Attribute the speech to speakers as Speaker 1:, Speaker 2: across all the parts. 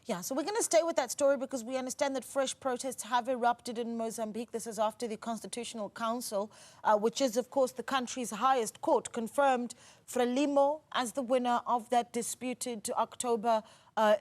Speaker 1: Yeah, so we're going to stay with that story because we understand that fresh protests have erupted in Mozambique. This is after the Constitutional Council, which is, of course, the country's highest court, confirmed Frelimo as the winner of that disputed October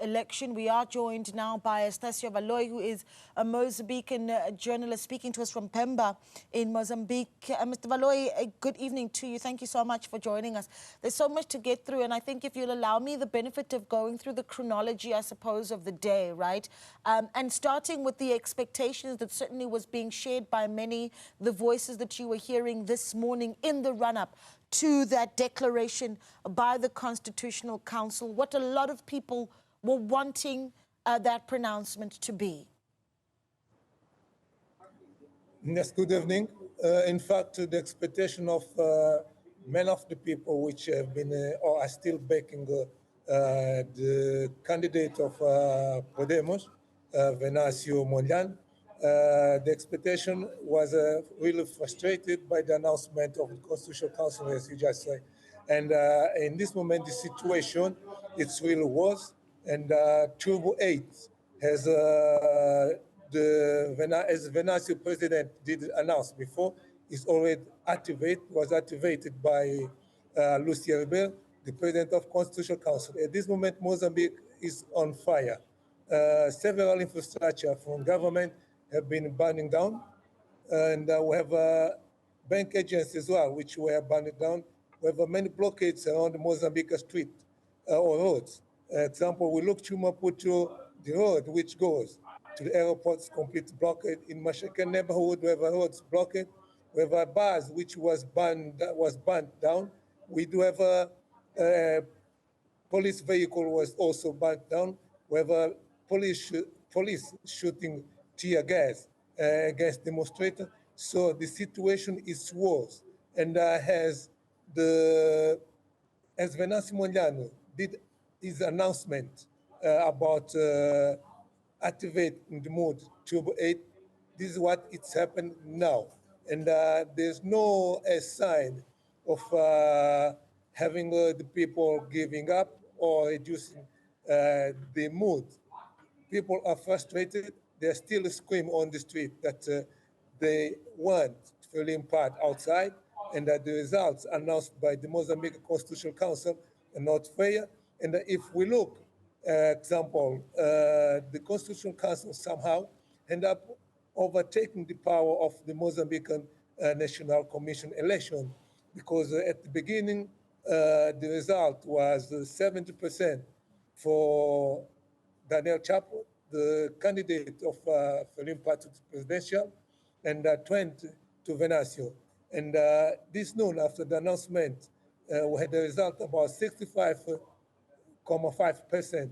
Speaker 1: election. We are joined now by Estacio Valoi, who is a Mozambican journalist speaking to us from Pemba in Mozambique. Mr. Valoi, good evening to you. Thank you so much for joining us. There's so much to get through, and I think if you'll allow me the benefit of going through the chronology, I suppose, of the day, right? And starting with the expectations that certainly was being shared by many, the voices that you were hearing this morning in the run-up to that declaration by the Constitutional Council, what a lot of people were wanting that pronouncement to be.
Speaker 2: Yes, good evening. In fact, the expectation of many of the people which have been or are still backing the candidate of Podemos, Venancio Mondlane, the expectation was really frustrated by the announcement of the Constitutional Council, as you just said. And in this moment, the situation, it's really worse. And Turbo 8 has, as Venancio president did announce before, is already was activated by Lucia Rebel, the president of Constitutional Council. At this moment, Mozambique is on fire. Several infrastructure from government have been burning down, and we have bank agents as well, which were burning down. We have many blockades around the Mozambique street or roads. Example, we look to Maputo, the road which goes to the airport's complete blockade. In Mashaka neighborhood, we have roads blocked. We have a bus which was burnt down. We do have a police vehicle was also burnt down. We have a police shooting tear gas against demonstrators. So the situation is worse. And as Venancio Mondlane did his announcement about activating the mode Turbo 8, this is what it's happened now. And there's no sign of having the people giving up or reducing the mood. People are frustrated. They're still screaming on the street that they want Frelimo part outside, and that the results announced by the Mozambique Constitutional Council are not fair. And if we look, example, the Constitutional Council somehow end up overtaking the power of the Mozambican National Commission election, because at the beginning, the result was 70% for Daniel Chapo, the candidate of Frelimo Party presidential, and 20 to Venancio. And this noon, after the announcement, we had the result about 65.5%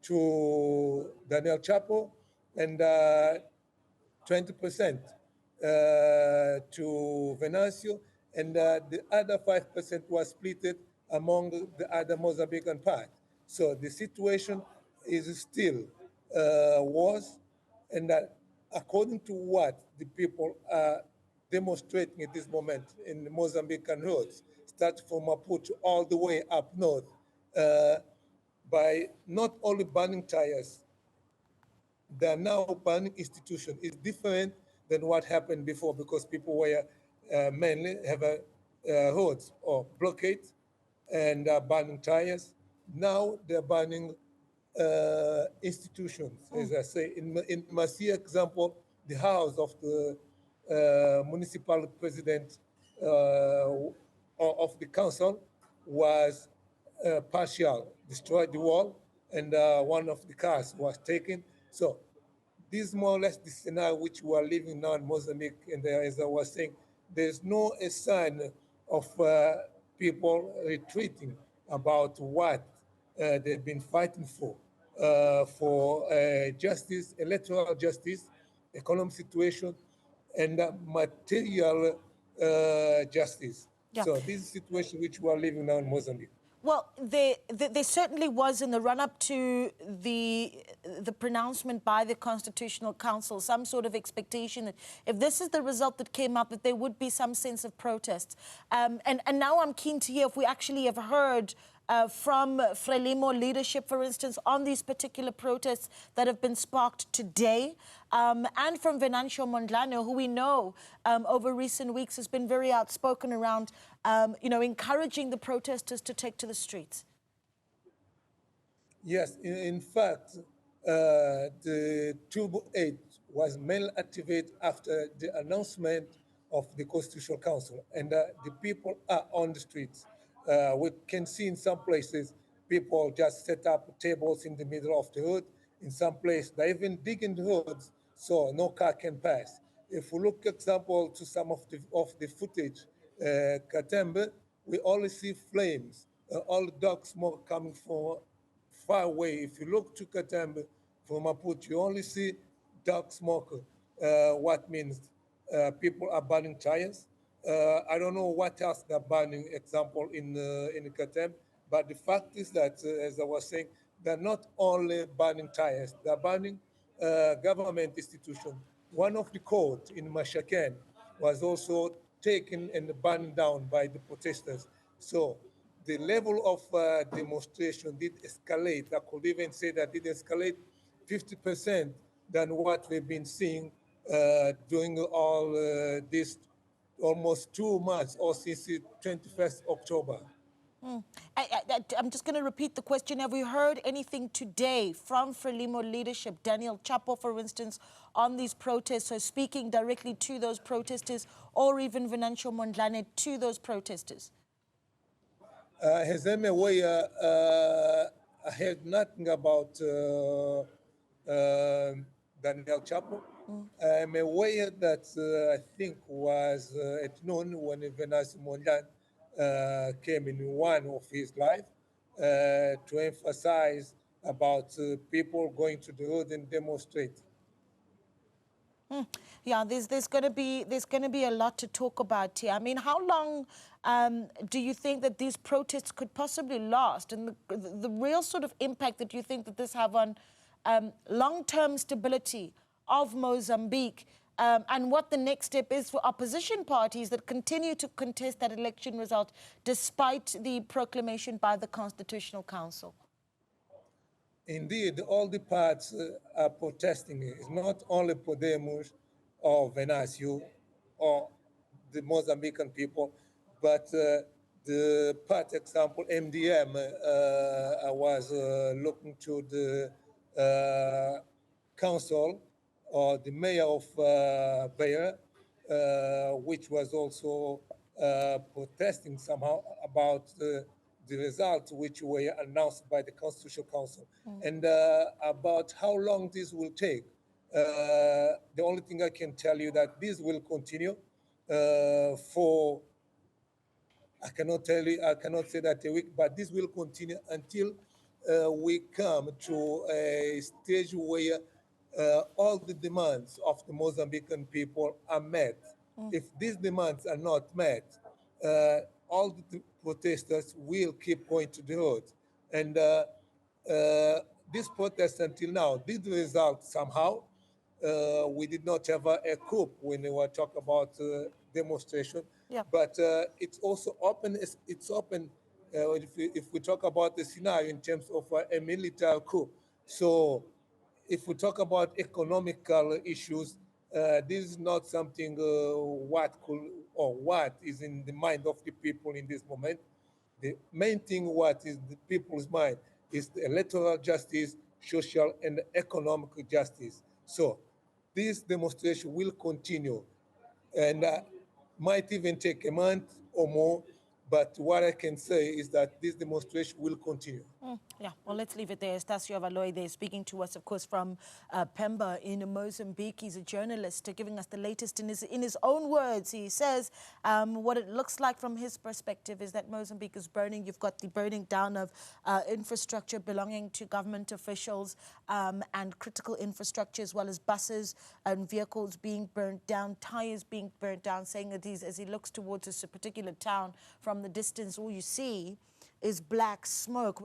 Speaker 2: to Daniel Chapo and 20% to Venancio, and the other 5% was split among the other Mozambican part. So the situation is still worse, and according to what the people are demonstrating at this moment in the Mozambican roads, start from Maputo all the way up north, by not only burning tires, they are now burning institutions. It's different than what happened before, because people were mainly have roads or blockades and burning tires. Now they're burning institutions, as I say. In Masia example, the house of the municipal president of the council was partial, destroyed the wall, and one of the cars was taken. So this is more or less the scenario which we are living now in Mozambique. And as I was saying, there's no sign of people retreating about what they've been fighting for justice, electoral justice, economic situation, and material justice.
Speaker 1: Yeah.
Speaker 2: So this is the situation which we are living now in Mozambique.
Speaker 1: Well, there certainly was, in the run-up to the pronouncement by the Constitutional Council, some sort of expectation that if this is the result that came up, that there would be some sense of protest. And now I'm keen to hear if we actually have heard from Frelimo leadership, for instance, on these particular protests that have been sparked today, and from Venancio Mondlane, who we know over recent weeks has been very outspoken around, encouraging the protesters to take to the streets?
Speaker 2: Yes, in fact, the Turbo 8 was mainly activated after the announcement of the Constitutional Council, and the people are on the streets. We can see in some places people just set up tables in the middle of the road. In some places, they even dig in the roads so no car can pass. If we look, example, to some of the footage, Katembe, we only see flames, all dark smoke coming from far away. If you look to Katembe from Maputo, you only see dark smoke. What means people are burning tires. I don't know what else they're burning, example, in Katembe, but the fact is that, as I was saying, they're not only burning tires, they're burning government institutions. One of the court in Mashaken was also taken and burned down by the protesters. So the level of demonstration did escalate. I could even say that it escalate 50% than what we've been seeing during all this almost 2 months or since the 21st October.
Speaker 1: I'm just going to repeat the question. Have we heard anything today from Frelimo leadership, Daniel Chapo, for instance, on these protests, so speaking directly to those protesters, or even Venancio Mondlane to those protesters?
Speaker 2: His way, I heard nothing about Daniel Chapo. I'm aware that I think was at noon when Venancio Mondlane came in one of his live to emphasize about people going to the road and demonstrate.
Speaker 1: Yeah, there's going to be a lot to talk about here. I mean, how long do you think that these protests could possibly last, and the real sort of impact that you think that this have on long-term stability of Mozambique, and what the next step is for opposition parties that continue to contest that election result despite the proclamation by the Constitutional Council?
Speaker 2: Indeed, all the parts are protesting. It's not only Podemos or Venancio or the Mozambican people, but the part, example, MDM, I was looking to the council or the mayor of Beira, which was also protesting somehow about the results which were announced by the Constitutional Council, and about how long this will take. The only thing I can tell you that this will continue for, I cannot say that a week, but this will continue until we come to a stage where all the demands of the Mozambican people are met. If these demands are not met, all the protesters will keep going to the road. And this protest until now did result somehow. We did not have a coup when we were talking about demonstration, but it's also open. It's open if we talk about the scenario in terms of a military coup. So if we talk about economical issues, this is not something what is in the mind of the people in this moment. The main thing what is the people's mind is the electoral justice, social and economic justice. So this demonstration will continue and might even take a month or more. But what I can say is that this demonstration will continue.
Speaker 1: Yeah, well, let's leave it there. Estacio Valoi there speaking to us, of course, from Pemba in Mozambique. He's a journalist giving us the latest in his own words. He says what it looks like from his perspective is that Mozambique is burning. You've got the burning down of infrastructure belonging to government officials and critical infrastructure, as well as buses and vehicles being burnt down, tires being burnt down, saying that as he looks towards this particular town from the distance, all you see is black smoke.